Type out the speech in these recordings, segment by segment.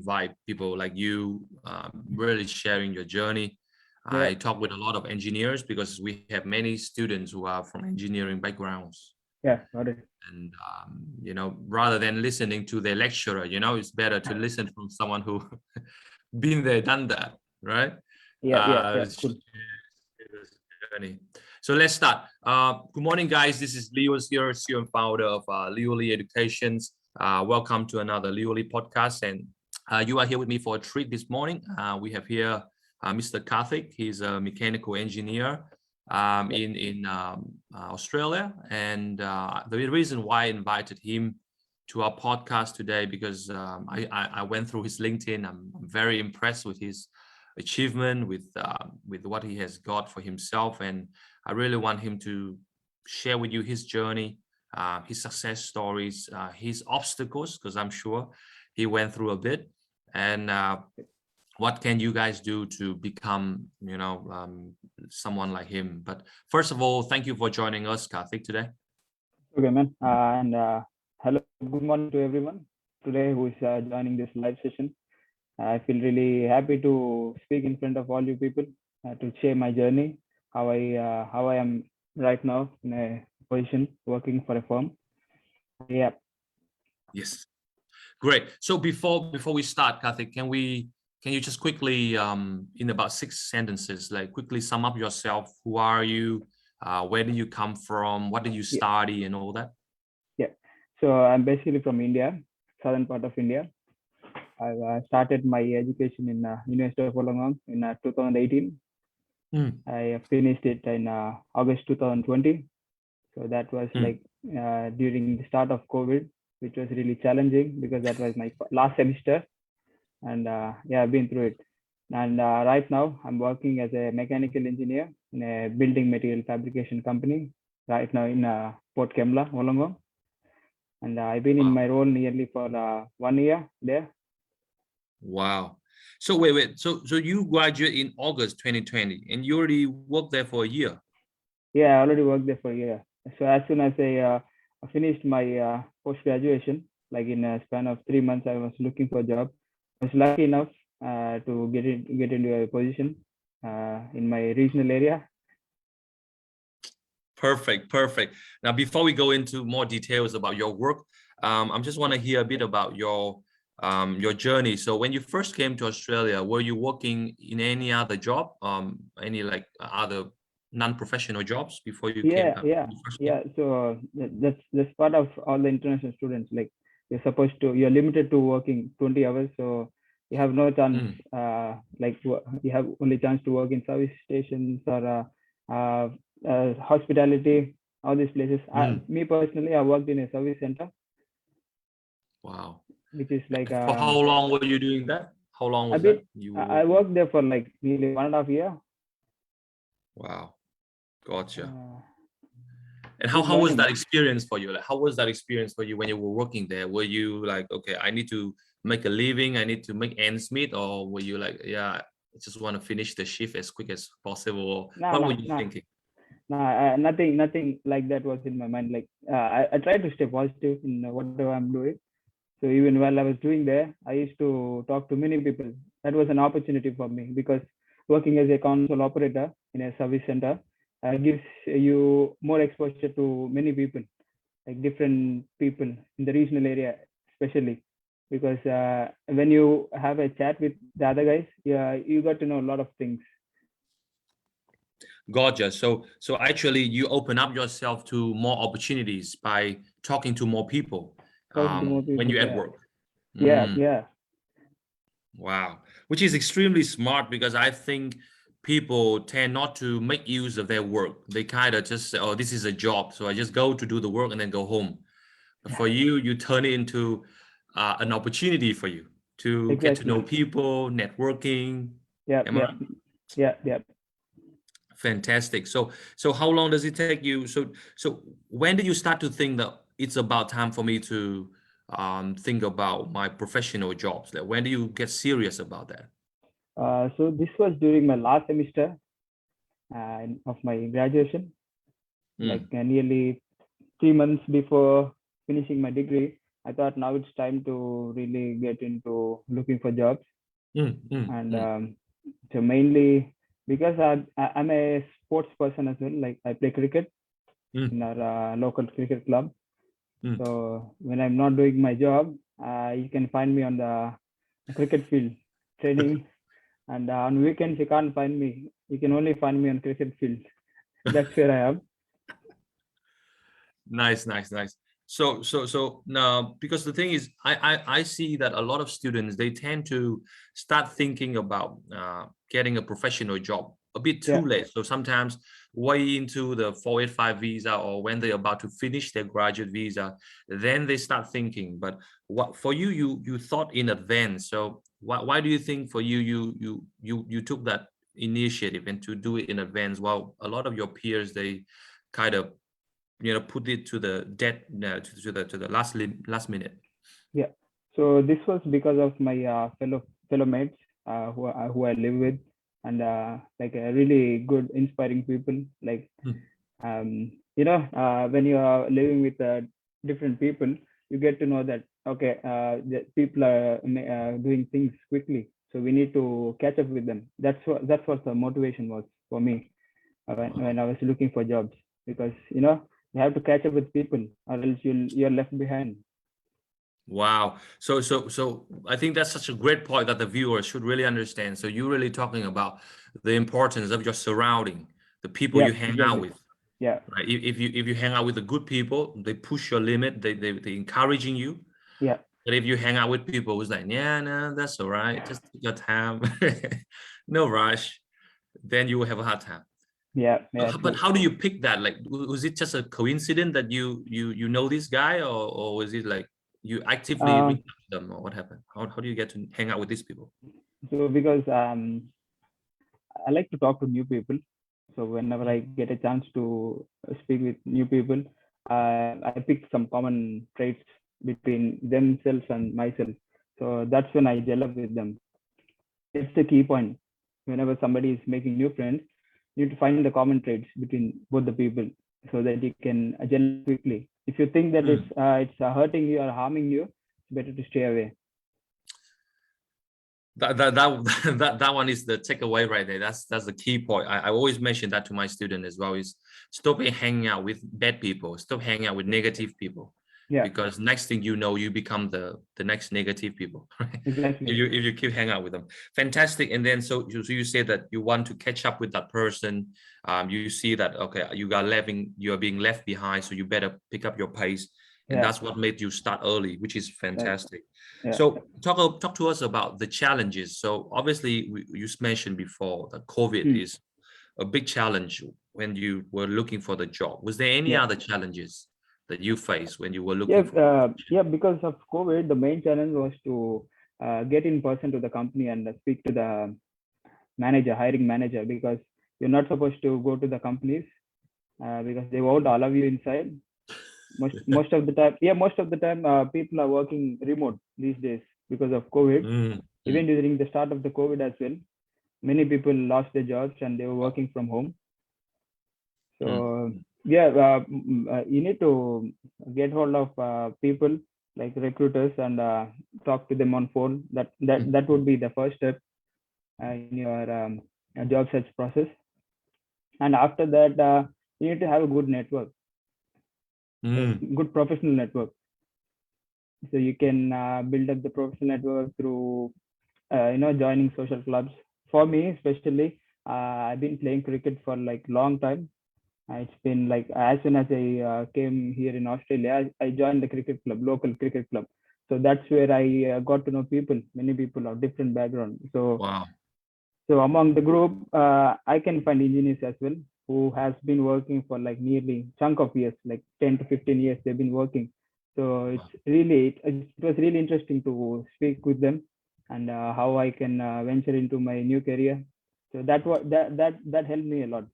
invite people like you, really sharing your journey. Yeah. I talk with a lot of engineers because we have many students who are from engineering backgrounds. Yeah, got it. And rather than listening to the lecturer, it's better to listen from someone who been there, done that, right? Yeah, cool. So let's start. Good morning, guys. This is Leo here, CEO and founder of 𝗙𝗨𝗡𝗓 Educations. Welcome to another 𝗙𝗨𝗡 podcast, and you are here with me for a treat this morning. We have here Mr. Karthik. He's a mechanical engineer in Australia, and the reason why I invited him to our podcast today because I went through his LinkedIn. I'm very impressed with his achievement, with what he has got for himself, and I really want him to share with you his journey, his success stories, his obstacles, because I'm sure he went through a bit, and what can you guys do to become someone like him. But first of all, thank you for joining us, Karthik, today. Okay, man. And hello, good morning to everyone today who is joining this live session. I feel really happy to speak in front of all you people to share my journey, how I am right now in a position working for a firm. Yeah. Yes, great. So before we start, Karthik, can you just quickly, in about 6 sentences, like quickly sum up yourself? Who are you? Where do you come from? What did you study and all that? Yeah. So I'm basically from India, southern part of India. I started my education in University of Wollongong in 2018. I finished it in August 2020. So that was like during the start of COVID, which was really challenging because that was my last semester. And yeah, I've been through it. And right now I'm working as a mechanical engineer in a building material fabrication company right now in Port Kembla, Wollongong. And I've been in my role nearly for 1 year there. Wow. So wait. So you graduated in August 2020 and you already worked there for a year? Yeah, I already worked there for a year. So as soon as I finished my post-graduation, like in a span of 3 months, I was looking for a job. I was lucky enough to get into a position in my regional area. Perfect. Now, before we go into more details about your work, I just want to hear a bit about your journey. So when you first came to Australia, were you working in any other job, any like other non-professional jobs before you came? Yeah. So that's part of all the international students. Like you're limited to working 20 hours. So you have no chance, like you have only chance to work in service stations or hospitality, all these places. Me personally, I worked in a service center. Wow. Which is like for how long were you doing that? How long was that? I worked there for like nearly 1.5 years. Wow, gotcha. And how was that experience for you? Like, how was that experience for you when you were working there? Were you like, okay, I need to make a living, I need to make ends meet, or were you like, yeah, I just want to finish the shift as quick as possible? What were you thinking? Nothing like that was in my mind. Like I tried to stay positive in whatever I'm doing. So even while I was doing there, I used to talk to many people. That was an opportunity for me because working as a console operator in a service center gives you more exposure to many people, like different people in the regional area, especially because when you have a chat with the other guys, you got to know a lot of things. Gotcha. So actually you open up yourself to more opportunities by talking to more people. When you're at work. Yeah. Wow. Which is extremely smart because I think people tend not to make use of their work. They kind of just say, oh, this is a job, so I just go to do the work and then go home. But for you turn it into an opportunity for you to get to know people, networking. Yeah. Fantastic. So how long does it take you? So when did you start to think that it's about time for me to think about my professional jobs? Like, when do you get serious about that? So this was during my last semester of my graduation, like nearly 3 months before finishing my degree. I thought now it's time to really get into looking for jobs. And so mainly because I'm a sports person as well. Like I play cricket in our local cricket club. So when I'm not doing my job, you can find me on the cricket field training. And on weekends you can't find me. You can only find me on cricket field. That's where I am. Nice. So now, because the thing is, I see that a lot of students, they tend to start thinking about getting a professional job a bit too late. So sometimes way into the 485 visa, or when they're about to finish their graduate visa, then they start thinking. But what for you, you thought in advance. So why do you think for you took that initiative and to do it in advance, while a lot of your peers, they kind of put it to the to the last minute? Yeah. So this was because of my fellow mates who I live with, and like a really good, inspiring people. Like when you are living with different people, you get to know that okay, the people are doing things quickly, so we need to catch up with them. That's what the motivation was for me when I was looking for jobs, because you have to catch up with people, or else you're left behind. Wow. So I think that's such a great point that the viewers should really understand. So you're really talking about the importance of your surrounding, the people you hang out with. Yeah. Right. If you hang out with the good people, they push your limit, they encouraging you. Yeah. But if you hang out with people who's like, yeah, no, that's all right, just take your time, no rush, then you will have a hard time. Yeah. But how do you pick that? Like, was it just a coincidence that you know this guy, or was it like you actively reach out to them, or what happened? How do you get to hang out with these people? So because I like to talk to new people. So whenever I get a chance to speak with new people, I pick some common traits between themselves and myself. So that's when I gel up with them. It's the key point. Whenever somebody is making new friends, you need to find the common traits between both the people, so that you can gel quickly. If you think that it's hurting you or harming you, it's better to stay away. That one is the takeaway right there. That's the key point. I always mention that to my student as well, is stop hanging out with bad people, stop hanging out with negative people. Yeah. Because next thing you know, you become the next negative people. Right? Exactly. If you keep hanging out with them. Fantastic. And then so you say that you want to catch up with that person. You see that okay, you are being left behind, so you better pick up your pace. And that's what made you start early, which is fantastic. Yeah. So talk to us about the challenges. So obviously you mentioned before that COVID is a big challenge when you were looking for the job. Was there any other challenges that you faced when you were looking for? Because of COVID, the main challenge was to get in person to the company and speak to the hiring manager, because you're not supposed to go to the companies because they won't allow you inside. Most of the time, people are working remote these days because of COVID. Even during the start of the COVID as well, many people lost their jobs and they were working from home. So you need to get hold of people like recruiters and talk to them on phone. That would be the first step in your job search process. And after that, you need to have a good network. Good professional network, so you can build up the professional network through joining social clubs. For me especially, I've been playing cricket for like long time. It's been like as soon as I came here in Australia, I joined the local cricket club. So that's where I got to know people, many people of different backgrounds. So So among the group, I can find engineers as well who has been working for like nearly chunk of years, like 10 to 15 years they've been working. So it was really interesting to speak with them and how I can venture into my new career. So that helped me a lot,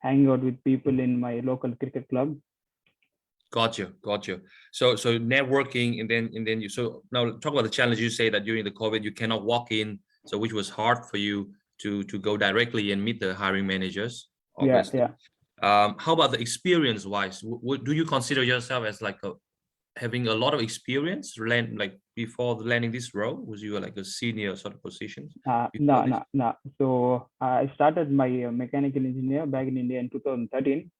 hanging out with people in my local cricket club. Got you. So networking, and then you. So now talk about the challenge. You say that during the COVID you cannot walk in, so which was hard for you to go directly and meet the hiring managers. Obviously. Yeah. How about the experience wise? Do you consider yourself as like having a lot of experience like before landing this role? Was you like a senior sort of position? No. So I started my mechanical engineer back in India in 2013.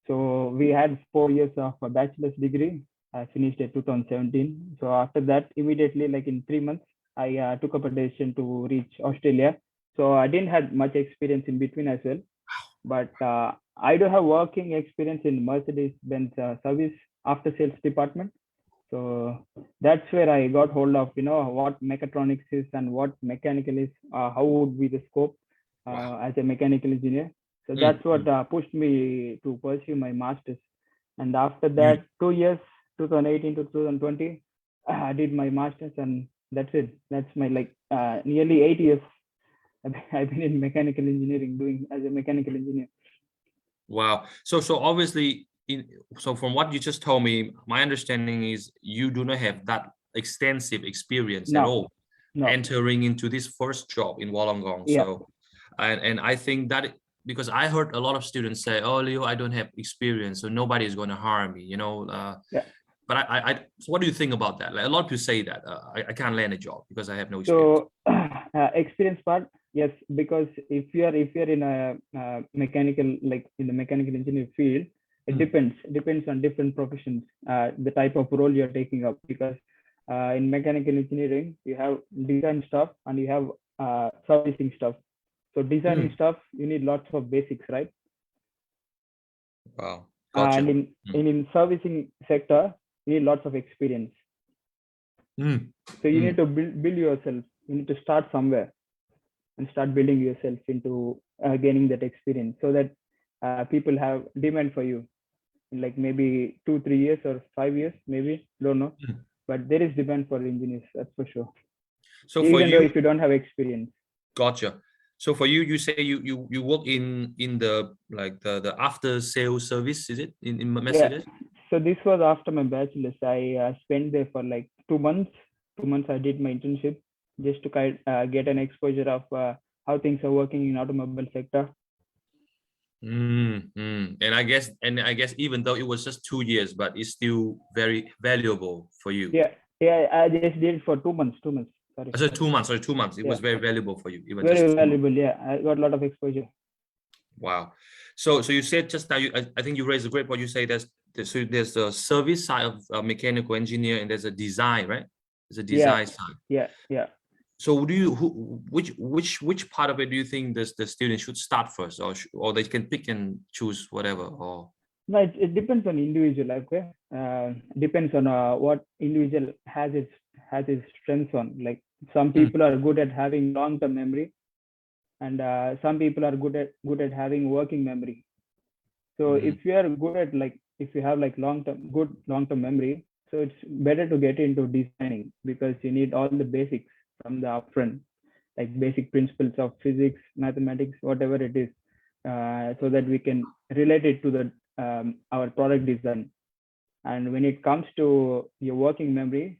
So we had 4 years of a bachelor's degree. I finished at 2017. So after that, immediately, like in 3 months, I took up a decision to reach Australia. So I didn't have much experience in between as well, but I do have working experience in Mercedes-Benz service after sales department. So that's where I got hold of, what mechatronics is and what mechanical is, how would be the scope as a mechanical engineer. So that's what pushed me to pursue my master's. And after that, 2 years, 2018 to 2020, I did my master's, and that's it. That's my nearly 8 years I've been in mechanical engineering, doing as a mechanical engineer. Wow. So obviously, so from what you just told me, my understanding is you do not have that extensive experience at all entering into this first job in Wollongong. Yeah. So, and I think that because I heard a lot of students say, "Oh, Leo, I don't have experience, so nobody is going to harm me," But so what do you think about that? Like, a lot of people say that I can't land a job because I have no experience. So experience part, yes, because if you're in a mechanical, like in the mechanical engineering field, it depends on different professions, the type of role you're taking up. Because in mechanical engineering, you have design stuff and you have servicing stuff. So designing stuff, you need lots of basics, right? Wow. Gotcha. And in servicing sector, you need lots of experience. So you need to build yourself. You need to start somewhere and start building yourself into gaining that experience, so that people have demand for you in like maybe 2-3 years or 5 years, maybe, don't know. But there is demand for engineers, that's for sure. So even though if you don't have experience. Gotcha. So for you, you say you work in the after sales service, is it in Mercedes? Yeah. So this was after my bachelor's. I spent there for like 2 months. 2 months I did my internship just to get an exposure of how things are working in automobile sector. And I guess even though it was just 2 years, but it's still very valuable for you. Yeah. I just did it for 2 months. 2 months. Sorry. So 2 months. Sorry, 2 months. It was very valuable for you. Even very just valuable. Yeah, I got a lot of exposure. Wow. So you said just now, I think you raised a great point. You say there's the service side of mechanical engineer, and there's a design, right? There's a design side. Yeah. So which part of it do you think the student should start first, or they can pick and choose whatever? Or no, it depends on individual. Okay, depends on what individual has his strengths on. Like some people are good at having long-term memory, and some people are good at having working memory. So if you are good at if you have like good long-term memory, so it's better to get into designing, because you need all the basics from the upfront, like basic principles of physics, mathematics, whatever it is, so that we can relate it to the our product design. And when it comes to your working memory,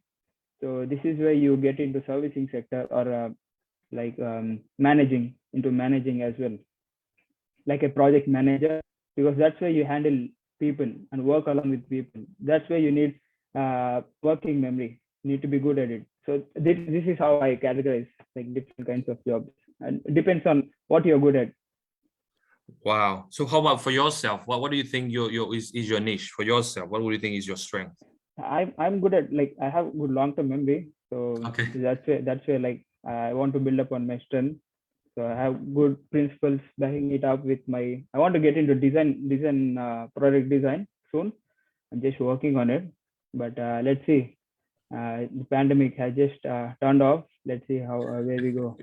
so this is where you get into servicing sector, or managing as well, like a project manager, because that's where you handle people and work along with people. That's where you need working memory. You need to be good at it. So this is how I categorize like different kinds of jobs, and it depends on what you're good at. Wow. So how about for yourself? What do you think is your niche for yourself? What would you think is your strength? I'm good at I have good long-term memory. So that's where like I want to build up on my strength. So I have good principles backing it up with I want to get into design product design soon. I'm just working on it, but let's see. The pandemic has just turned off. Let's see where we go.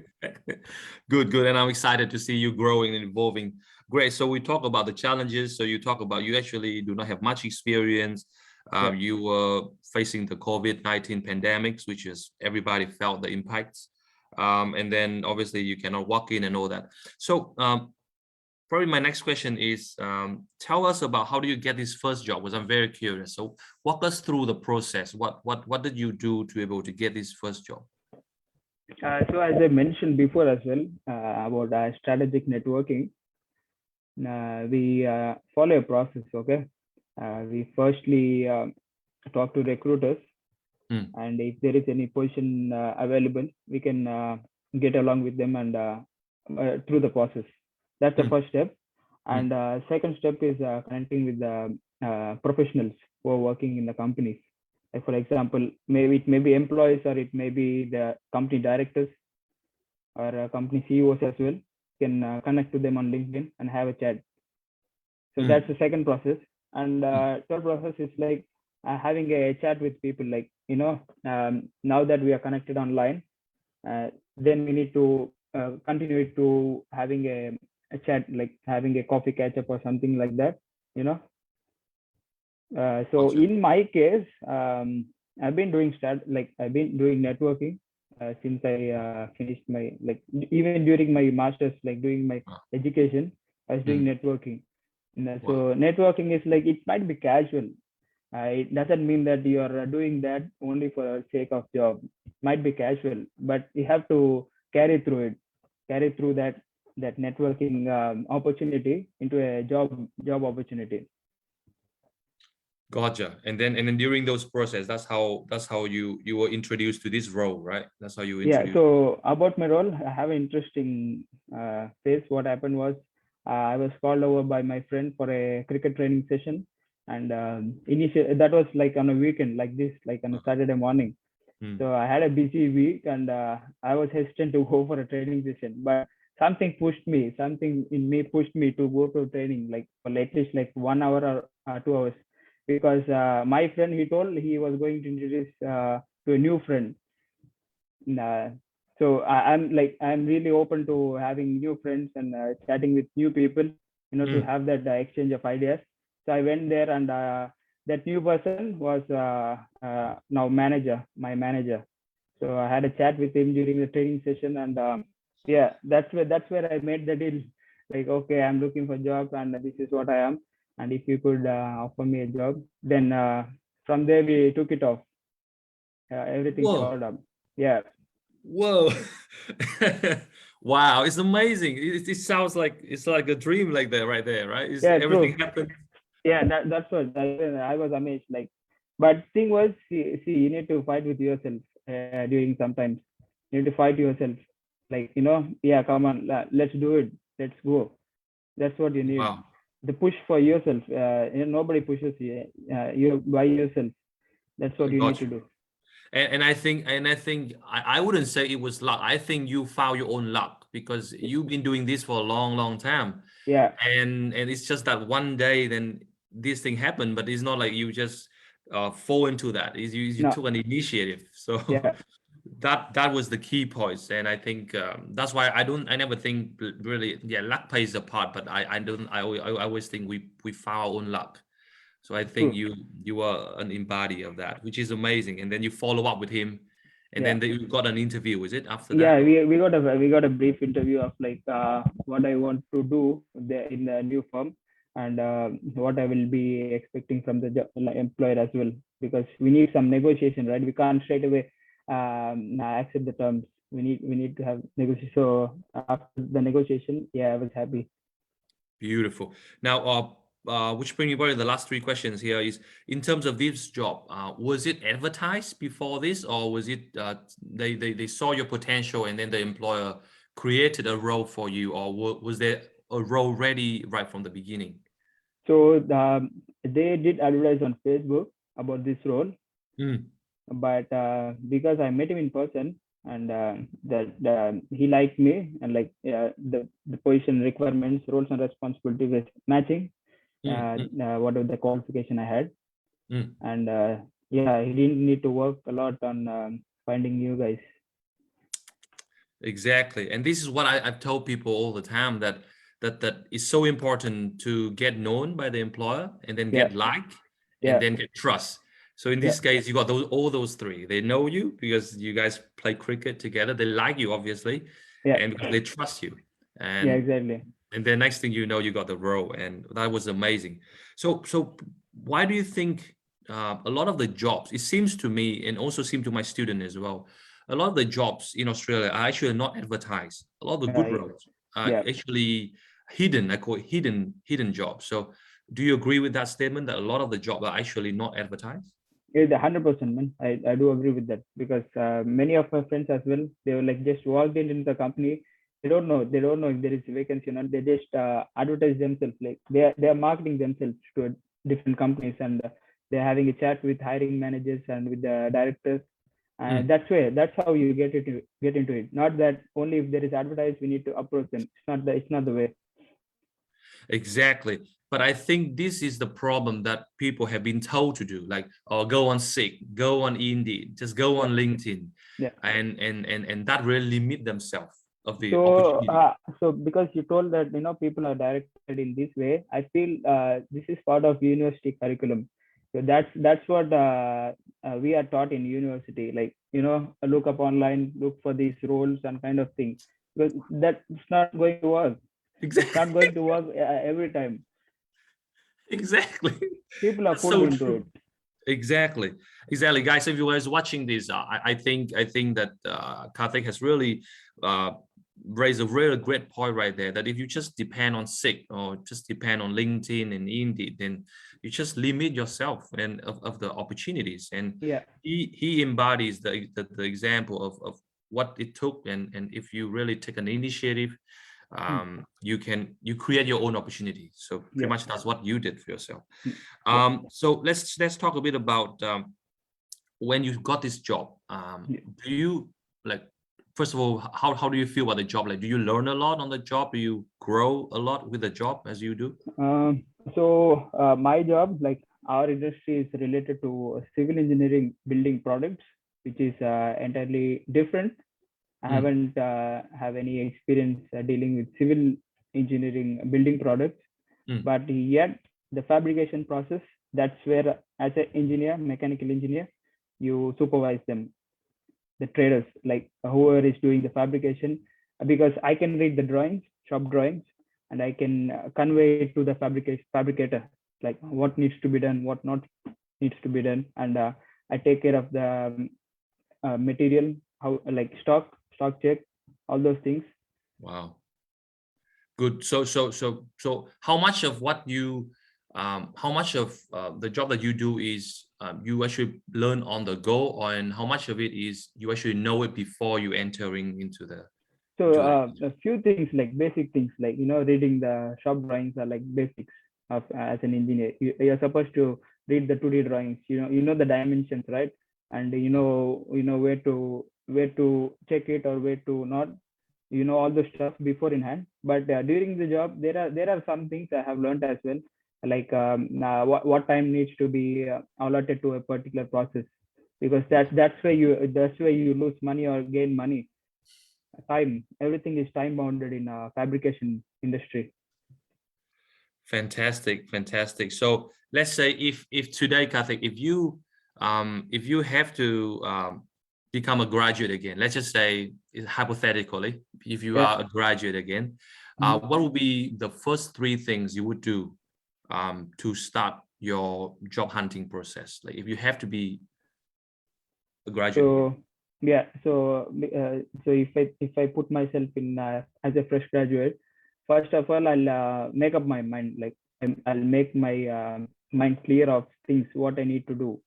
Good, and I'm excited to see you growing and evolving. Great. So we talk about the challenges. So you talk about you actually do not have much experience. You were facing the COVID-19 pandemics, which is everybody felt the impacts. And then obviously you cannot walk in and all that. So probably my next question is, tell us about how do you get this first job? Because I'm very curious. So walk us through the process. What did you do to be able to get this first job? So as I mentioned before as well about strategic networking, we follow a process. Okay, we firstly talk to recruiters, and if there is any position available, we can get along with them and through the process. That's the first step. And second step is connecting with the professionals who are working in the companies. Like for example, maybe it may be employees, or it may be the company directors or company CEOs as well. You can connect to them on LinkedIn and have a chat. So that's the second process. And third process is like having a chat with people, like, now that we are connected online, then we need to continue to having a chat, like having a coffee catch up or something like that, so in my case, I've been doing networking since I finished my, like, even during my master's, like doing my education, I was doing networking. So networking is like, it might be casual. It doesn't mean that you are doing that only for the sake of job. It might be casual, but you have to carry through that networking opportunity into a job opportunity. Gotcha. And then during those process, that's how you were introduced to this role, right? That's how you were introduced. Yeah. So about my role, I have an interesting phase. What happened was, I was called over by my friend for a cricket training session, and initially that was like on a weekend, like this, like on a Saturday morning. So I had a busy week, and I was hesitant to go for a training session, but something in me pushed me to go to training, like for at least like 1 hour or 2 hours, because my friend, he told he was going to introduce to a new friend. So I'm really open to having new friends and chatting with new people, to have that exchange of ideas. So I went there, and that new person was now my manager. So I had a chat with him during the training session, and yeah, that's where I made the deal. Like, okay, I'm looking for a job, and this is what I am, and if you could offer me a job, then from there we took it off. Everything followed up. Yeah. Whoa. Wow, it's amazing. It sounds like it's like a dream, like that right there, right? Everything happened. Yeah, that's what I was amazed. Like, but thing was, see, you need to fight with yourself during sometimes. You need to fight yourself. Like, yeah, come on, let's do it. Let's go. That's what you need. Wow. The push for yourself. Nobody pushes you. You're by yourself. That's what you need to do. And I think I wouldn't say it was luck. I think you found your own luck, because you've been doing this for a long time. Yeah. And it's just that one day then this thing happened, but it's not like you just fall into that. You took an initiative. So yeah. that was the key points. And I think that's why I never think really, luck plays a part, but I always think we found our own luck. So I think you are an embody of that, which is amazing. And then you follow up with him, and then you got an interview. Is it after that? Yeah, we got a brief interview of like what I want to do in the new firm, and what I will be expecting from the employer as well, because we need some negotiation, right? We can't straight away accept the terms. We need to have negotiation. So after the negotiation, I was happy. Beautiful. Now, which brings me to the last three questions here is, in terms of this job, was it advertised before this, or was it they saw your potential and then the employer created a role for you, or was there a role ready right from the beginning? So they did advertise on Facebook about this role, but because I met him in person, and that he liked me, and like the position requirements, roles and responsibilities were matching. Whatever the qualification I had, and he didn't need to work a lot on finding you guys. Exactly. And this is what I've told people all the time, that it's so important to get known by the employer, and then get liked, and then get trust. So in this case, you got all those three. They know you because you guys play cricket together. They like you, obviously, and because they trust you. And exactly. And then next thing you know, you got the role, and that was amazing. So why do you think a lot of the jobs, it seems to me, and also seems to my student as well, a lot of the jobs in Australia are actually not advertised. A lot of the good roles are actually hidden. I call it hidden jobs. So do you agree with that statement, that a lot of the jobs are actually not advertised? Yeah, 100%, man. I do agree with that because many of my friends as well, they were like just walked into the company. They don't know if there is a vacancy or not. They just advertise themselves, like they are marketing themselves to different companies, and they're having a chat with hiring managers and with the directors. And that's how you get into it. Not that only if there is advertised we need to approach them. It's not the way. Exactly. But I think this is the problem that people have been told to do, like, oh, go on Seek, go on Indeed, just go on LinkedIn. Yeah. And that really limit themselves of the So, opportunity. so because you told that people are directed in this way, I feel this is part of university curriculum. So that's what we are taught in university. Like look up online, look for these roles and kind of thing. Because that's not going to work. Exactly. It's not going to work every time. Exactly. People are pulled into it. Exactly, guys. If you guys watching this, I think that Karthik has really raised a really great point right there. That if you just depend on Seek or just depend on LinkedIn and Indeed, then you just limit yourself and of the opportunities. And yeah, he embodies the example of what it took. And if you really take an initiative, you create your own opportunity. So pretty much that's what you did for yourself. So let's talk a bit about when you got this job. Do you, like, first of all, how do you feel about the job? Like, do you learn a lot on the job? Do you grow a lot with the job as you do? So my job, like our industry, is related to civil engineering building products, which is entirely different. I haven't have any experience dealing with civil engineering building products, but yet the fabrication process, that's where as an engineer, mechanical engineer, you supervise them, the traders, like whoever is doing the fabrication, because I can read the drawings, shop drawings, and I can convey it to the fabricator, like what needs to be done, what not needs to be done, and I take care of the material, how, like stock check, all those things. Wow, good. So how much of what you how much of the job that you do is you actually learn on the go, and how much of it is you actually know it before you entering into the? So a few things, like basic things, like reading the shop drawings are like basics of as an engineer. You're supposed to read the 2D drawings. You know the dimensions, right? And you know where to check it or where to not. All the stuff before in hand. But during the job, there are some things I have learned as well, like what time needs to be allotted to a particular process, because that's where you lose money or gain money. Time, everything is time bounded in fabrication industry. Fantastic. So let's say if today, Karthik, if you have to become a graduate again, let's just say hypothetically, if you are a graduate again, what would be the first 3 things you would do to start your job hunting process? Like, if you have to be a graduate. So if I put myself in as a fresh graduate, first of all, I'll make up my mind. Like I'll make my mind clear of things, what I need to do.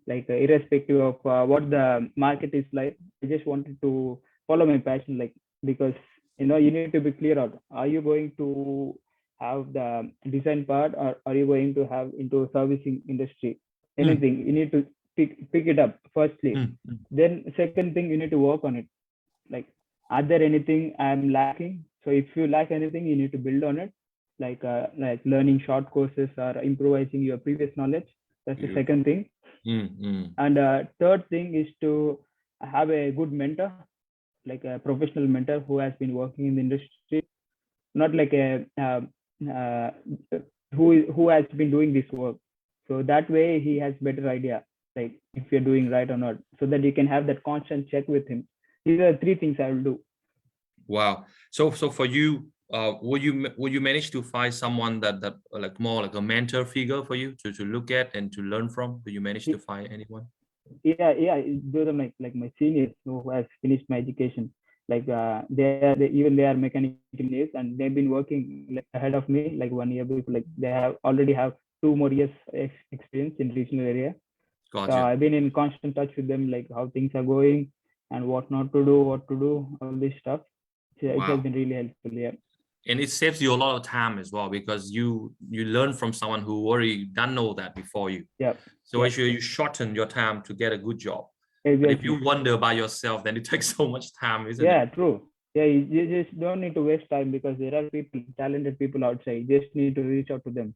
Like irrespective of what the market is like, I just wanted to follow my passion. Like, because you need to be clear out. Are you going to have the design part, or are you going to have into servicing industry? Anything, you need to pick it up firstly. Then second thing, you need to work on it. Like, are there anything I'm lacking? So if you lack anything, you need to build on it. Like learning short courses or improvising your previous knowledge. That's the second thing. And third thing is to have a good mentor, like a professional mentor who has been working in the industry, not like a who has been doing this work. So that way he has better idea, like if you're doing right or not, so that you can have that constant check with him. These are 3 things I will do. Wow. So for you, will you manage to find someone that like more like a mentor figure for you to look at and to learn from? Do you manage to find anyone? Yeah, those are like my seniors who has finished my education. Like they are mechanical engineers, and they've been working like ahead of me, like 1 year before. Like they already have 2 more years experience in regional area. Gotcha. So I've been in constant touch with them, like how things are going and what not to do, what to do, all this stuff. So it has been really helpful. Yeah. And it saves you a lot of time as well, because you learn from someone who already done all that before you. Yeah. So actually you shorten your time to get a good job. Exactly. But if you wonder by yourself, then it takes so much time, isn't it? Yeah, true. Yeah, you just don't need to waste time, because there are people, talented people outside. You just need to reach out to them.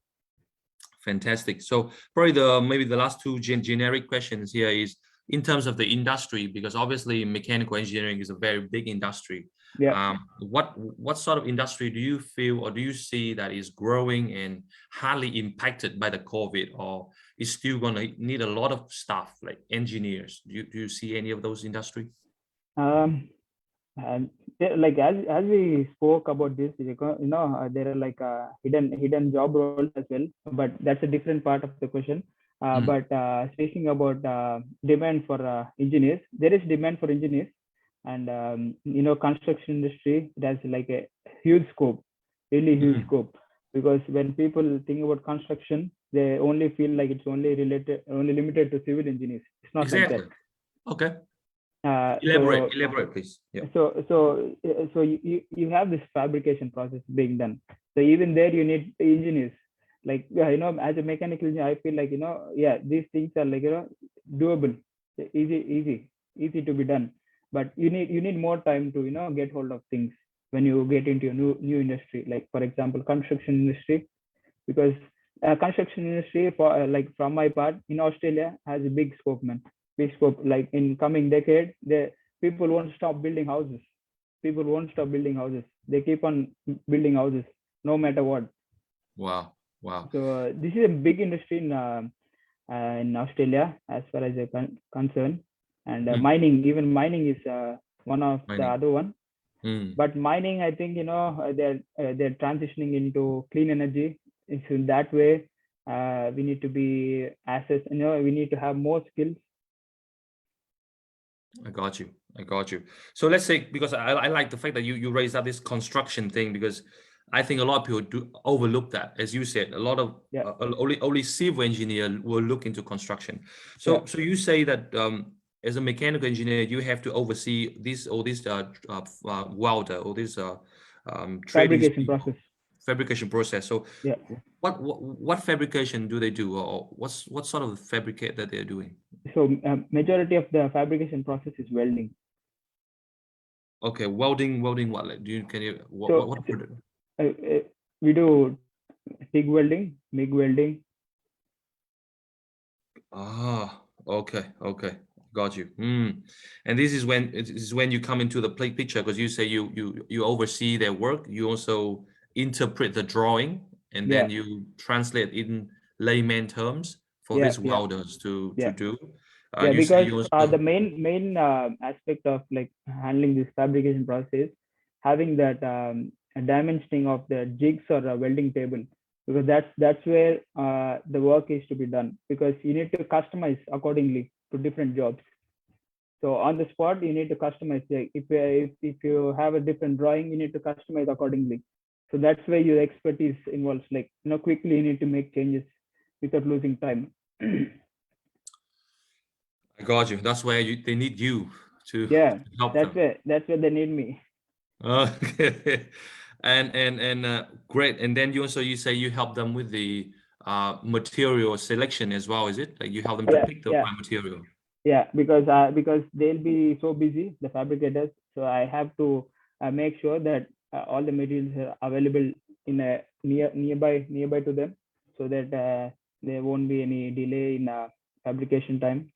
Fantastic. So probably maybe the last two generic questions here is in terms of the industry, because obviously mechanical engineering is a very big industry. Yeah. What sort of industry do you feel or do you see that is growing and hardly impacted by the COVID, or is still going to need a lot of staff like engineers? Do you see any of those industry? And like as we spoke about this, there are like hidden job roles as well, but that's a different part of the question. But speaking about demand for engineers, there is demand for engineers, and construction industry, it has like a huge scope, really huge scope, because when people think about construction, they only feel like it's only limited to civil engineers. It's not like that. Okay. Elaborate, please. Yeah. So you have this fabrication process being done. So even there you need engineers. Like as a mechanical engineer, I feel like these things are like doable, easy to be done. But you need more time to get hold of things when you get into a new industry. Like for example, construction industry, because construction industry from my part in Australia has a big scope, man. Big scope. Like in coming decade, the people won't stop building houses. They keep on building houses no matter what. Wow. So this is a big industry in Australia as far as I'm concerned. And mining is one of the other one. But mining, I think they're transitioning into clean energy. It's in that way we need to be assets. We need to have more skills. I got you. So let's say, because I like the fact that you raised up this construction thing, because I think a lot of people do overlook that. As you said, a lot of only civil engineer will look into construction. So you say that as a mechanical engineer, you have to oversee welder or this fabrication process. So what fabrication do they do, or what sort of fabricate that they're doing? So majority of the fabrication process is welding. Okay, welding. What? Like, we do TIG welding, MIG welding. Okay. Got you. And this is when you come into the picture, because you say you oversee their work. You also interpret the drawing, and then you translate in layman terms for these welders to do. Because the main aspect of like handling this fabrication process, having that dimensioning of the jigs or a welding table, because that's where the work is to be done, because you need to customize accordingly to different jobs. So on the spot, you need to customize. Like if you have a different drawing, you need to customize accordingly. So that's where your expertise involves. Like quickly you need to make changes without losing time. I got you. That's where they need you to help them. That's where they need me. Okay. And great. And then you say you help them with the material selection as well, is it? Like you help them to pick the right material? Yeah, because they'll be so busy, the fabricators. So I have to make sure that all the materials are available in a nearby to them, so that there won't be any delay in fabrication time.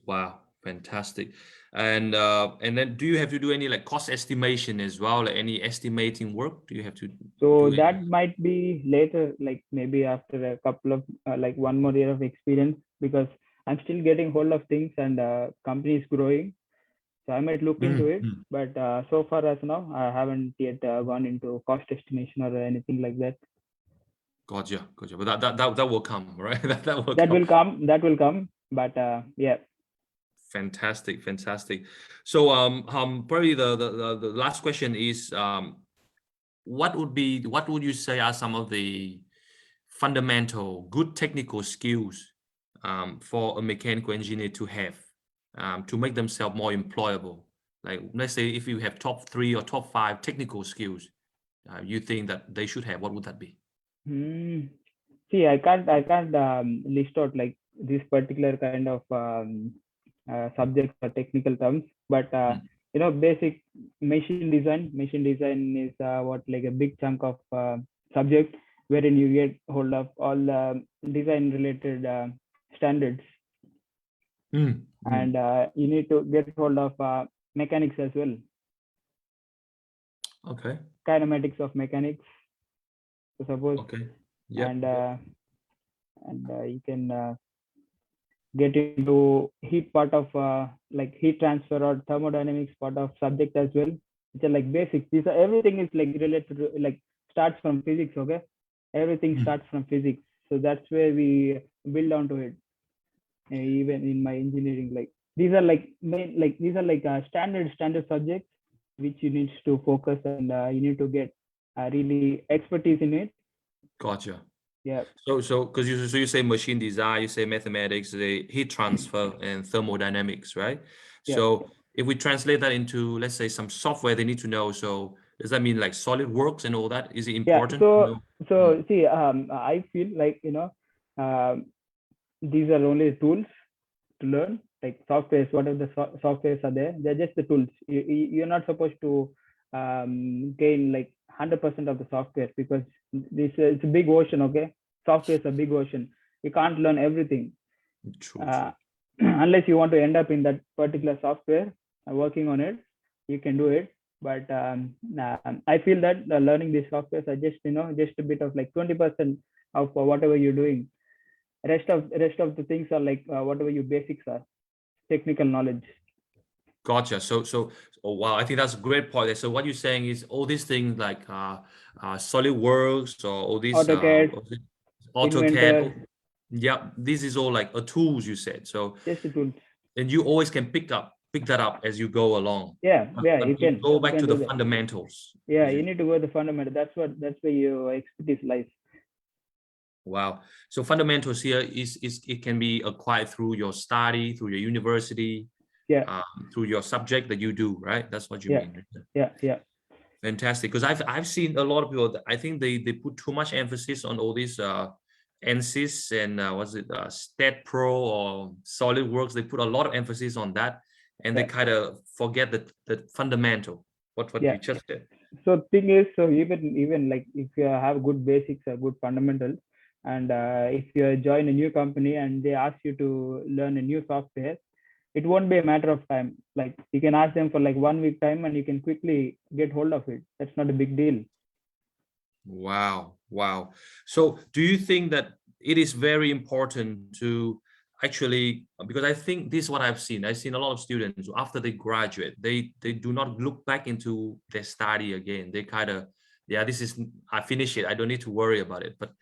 Wow, fantastic. And then do you have to do any like cost estimation as well, like any estimating work? Do you have to? So that might be later, like maybe after a couple of like 1 more year of experience, because I'm still getting hold of things and company is growing. So I might look into it, but so far as now, I haven't yet gone into cost estimation or anything like that. Gotcha. But that will come, right? that will come. But yeah. Fantastic. So probably the last question is what would you say are some of the fundamental good technical skills for a mechanical engineer to have to make themselves more employable? Like, let's say if you have top 3 or top 5 technical skills, you think that they should have, what would that be? See, I can't list out like this particular kind of subjects or technical terms, but you know, basic machine design is what, like a big chunk of subject wherein you get hold of all design related standards. And you need to get hold of mechanics as well. Okay. Kinematics of mechanics, so suppose. Okay. Yeah. And you can get into heat part of like heat transfer or thermodynamics part of subject as well, which are like basics. These are, everything is like related to, like, starts from physics. Okay, everything starts from physics, so that's where we build onto it. Even in my engineering, like, these are like standard subjects which you need to focus, and you need to get really expertise in it. Gotcha. Yeah. So because you say machine design, you say mathematics, the heat transfer and thermodynamics, right? Yeah. So if we translate that into, let's say, some software they need to know, so does that mean like SolidWorks and all that? Is it important? Yeah. So see, I feel like, you know, these are only tools to learn, like softwares. Whatever the softwares are there, they're just the tools. You're not supposed to gain like 100% of the software, because it's a big ocean. Okay, software is a big ocean. You can't learn everything. True. Unless you want to end up in that particular software, working on it, you can do it. But I feel that learning these softwares are just, you know, just a bit of like 20% of whatever you're doing. Rest of the things are like whatever your basics are, technical knowledge. Gotcha. So oh, wow, I think that's a great point. So what you're saying is all these things like SolidWorks or all these AutoCAD. Yeah, this is all like a tools, you said. So just the tools. And you always can pick that up as you go along. Yeah, but you can go back to the fundamentals. Yeah, you need to go to the fundamental. That's where your expertise lies. Wow. So fundamentals here is it can be acquired through your study, through your university, through your subject that you do, right? That's what you mean. Yeah. Fantastic. Because I've seen a lot of people, I think they put too much emphasis on all these ANSYS and STAT Pro or SolidWorks. They put a lot of emphasis on that, and they kind of forget the fundamental, what we just did. So thing is, so even like if you have good basics or good fundamentals, and if you join a new company and they ask you to learn a new software, it won't be a matter of time. Like, you can ask them for like 1 week time and you can quickly get hold of it. That's not a big deal. Wow. So do you think that it is very important to actually, because I think this is what I've seen a lot of students after they graduate, they do not look back into their study again. They kind of, I finished it, I don't need to worry about it. But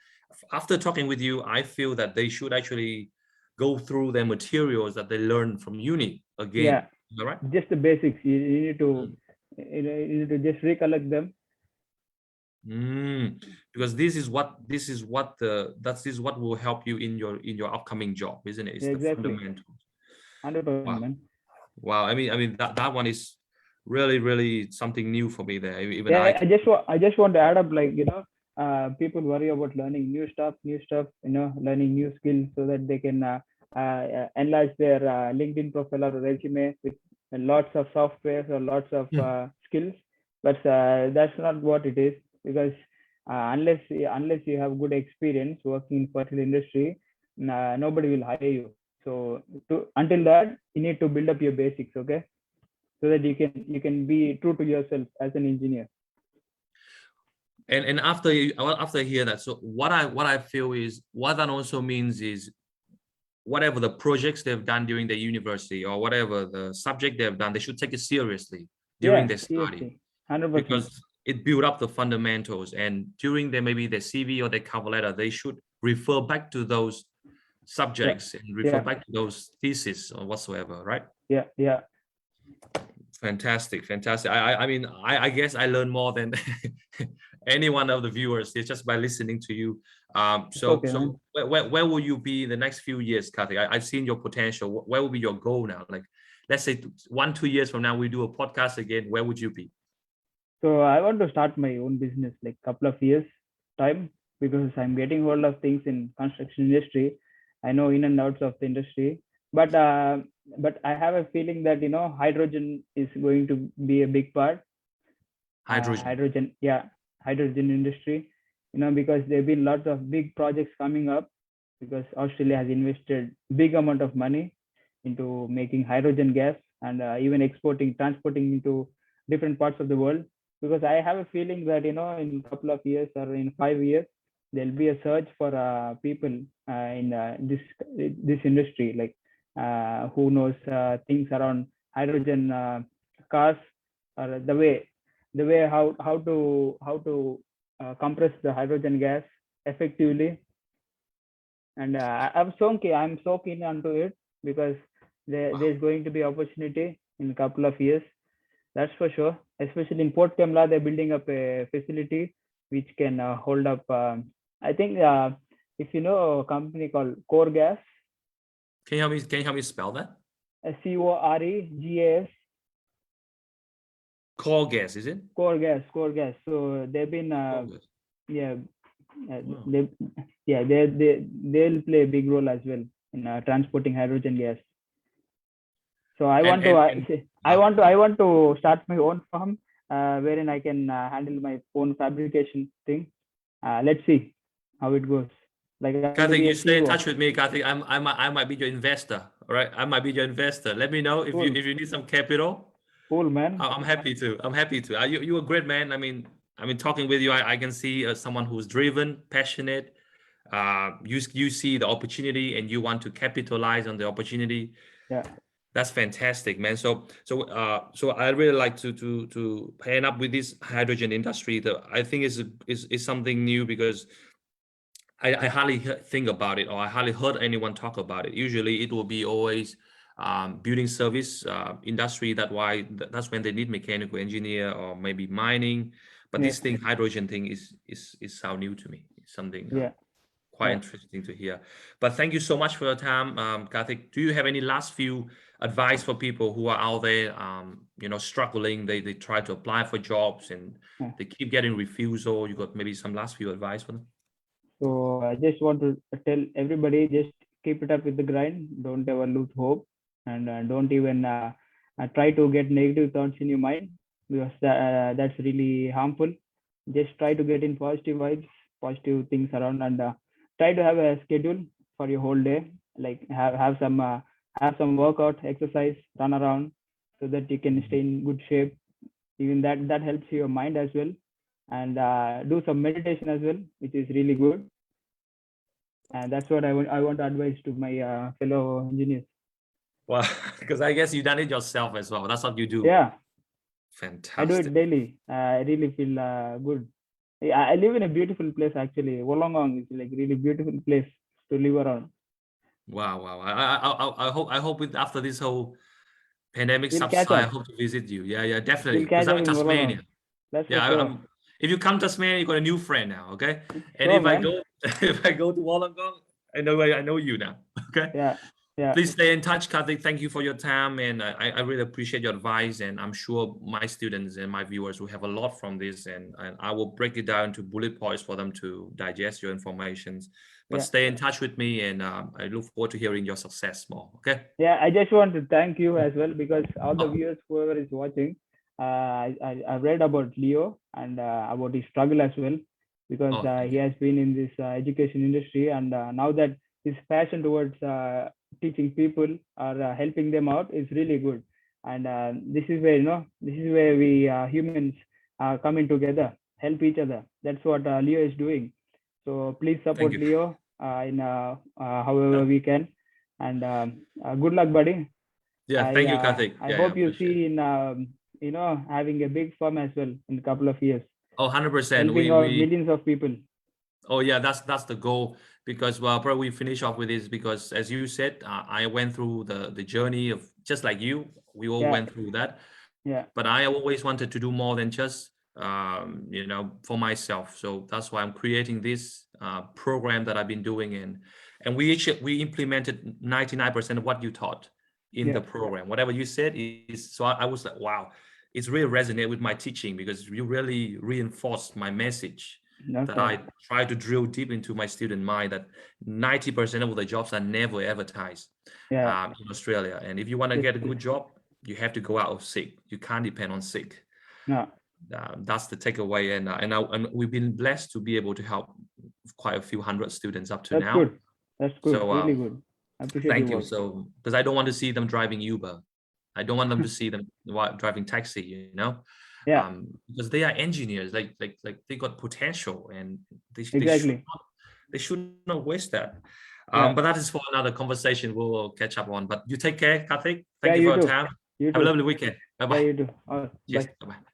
after talking with you, I feel that they should actually go through their materials that they learned from uni again. Yeah, all right, just the basics. You need to just recollect them. Because this is what will help you in your upcoming job, isn't it? It's exactly. The fundamentals. 100%, wow. Man. Wow. I mean that one is really something new for me there. Even I just want to add up, like, you know, people worry about learning new stuff, you know, learning new skills so that they can enlarge their LinkedIn profile or resume with lots of softwares or lots of skills. But that's not what it is, because unless you have good experience working in particular industry, nobody will hire you. So until that, you need to build up your basics, okay, so that you can be true to yourself as an engineer. And after I hear that, so what I feel is what that also means is whatever the projects they've done during their university or whatever the subject they've done, they should take it seriously during their study. 100%. Because it built up the fundamentals, and during their CV or their cover letter, they should refer back to those subjects and refer back to those theses or whatsoever, right? Yeah. Fantastic. I mean, I guess I learned more than any one of the viewers here just by listening to you. Okay, man. Where will you be in the next few years, Karthik? I've seen your potential. Where will be your goal now? Like, let's say 1-2 years from now, we do a podcast again. Where would you be? So I want to start my own business like couple of years time, because I'm getting hold of things in construction industry. I know in and outs of the industry, but I have a feeling that hydrogen is going to be a big part. Hydrogen. Hydrogen industry. Because there have been lots of big projects coming up, because Australia has invested big amount of money into making hydrogen gas and even transporting into different parts of the world. Because I have a feeling that in a couple of years or in 5 years, there'll be a search for people in this industry, like who knows things around hydrogen cars, or the way how to compress the hydrogen gas effectively. And I'm so keen onto it, because there's going to be opportunity in a couple of years. That's for sure. Especially in 𝗏𝗏𝗏𝗏, they're building up a facility which can hold up. I think if you know a company called Core Gas. Can you help me spell that? COREGAS. Core Gas, is it? Core Gas. So they've been they'll play a big role as well in transporting hydrogen gas. So I want to start my own farm wherein I can handle my own fabrication thing. Let's see how it goes. Like, Karthik, you stay in touch with me, Karthik. I might be your investor. All right, I might be your investor. Let me know if you need some capital. Cool, man. I'm happy to. You're a great man. I mean, talking with you, I can see someone who's driven, passionate. You see the opportunity and you want to capitalize on the opportunity. Yeah. That's fantastic, man. So I really like to end up with this hydrogen industry. I think is something new, because I hardly think about it, or I hardly heard anyone talk about it. Usually it will be always building service industry. That's when they need mechanical engineer or maybe mining. But this thing, hydrogen thing, is so new to me. It's something quite interesting to hear. But thank you so much for your time, Karthik. Do you have any last few advice for people who are out there, struggling? They try to apply for jobs and they keep getting refusal. You got maybe some last few advice for them? So I just want to tell everybody, just keep it up with the grind. Don't ever lose hope, and don't even try to get negative thoughts in your mind, because that's really harmful. Just try to get in positive vibes, positive things around, and try to have a schedule for your whole day. Like have some workout, exercise, run around, so that you can stay in good shape. Even that helps your mind as well. And do some meditation as well, which is really good. And that's what I want to advise to my fellow engineers. Well, because I guess you done it yourself as well. That's what you do. Yeah. Fantastic. I do it daily. I really feel good. I live in a beautiful place, actually. Wollongong is like really beautiful place to live around. Wow. I hope after this whole pandemic subsides, I hope to visit you. Yeah, definitely. Because I'm in Tasmania. That's sure. If you come to Tasmania, you got a new friend now, okay? And sure, if I go to Wollongong, I know you now. Okay? Yeah. Please stay in touch, Karthik. Thank you for your time, and I really appreciate your advice. And I'm sure my students and my viewers will have a lot from this, and I will break it down to bullet points for them to digest your information. But stay in touch with me, and I look forward to hearing your success more. Okay? Yeah, I just want to thank you as well, because all the viewers, whoever is watching, I read about Leo and about his struggle as well, because he has been in this education industry, and now that his passion towards teaching people or helping them out is really good. And this is where we humans are coming together, help each other. That's what Leo is doing. So please support Leo in however we can. And good luck, buddy. Yeah, thank you, Karthik. I hope you see in having a big firm as well in a couple of years. Oh, 100%. Helping millions of people. Oh yeah, that's the goal. Because probably we finish off with this, because as you said, I went through the journey of, just like you, we all went through that. Yeah. But I always wanted to do more than just you know, for myself. So that's why I'm creating this program that I've been doing and we implemented 99% of what you taught in the program. Whatever you said is, so I was like, wow, it's really resonated with my teaching because you really reinforced my message that I try to drill deep into my student mind, that 90% of the jobs are never advertised in Australia. And if you want to get a good job, you have to go out of SIG. You can't depend on SIG. That's the takeaway. And we've been blessed to be able to help quite a few hundred students up to now. That's good. So, really good. I appreciate thank you. work. So, because I don't want to see them driving Uber. I don't want them to see them driving taxi, you know? Because they are engineers, like they got potential, and they should not waste that. But that is for another conversation we'll catch up on. But you take care, Karthik. Thank you for your time. Have a lovely weekend. Bye-bye. Yeah, you do. Cheers. Bye-bye.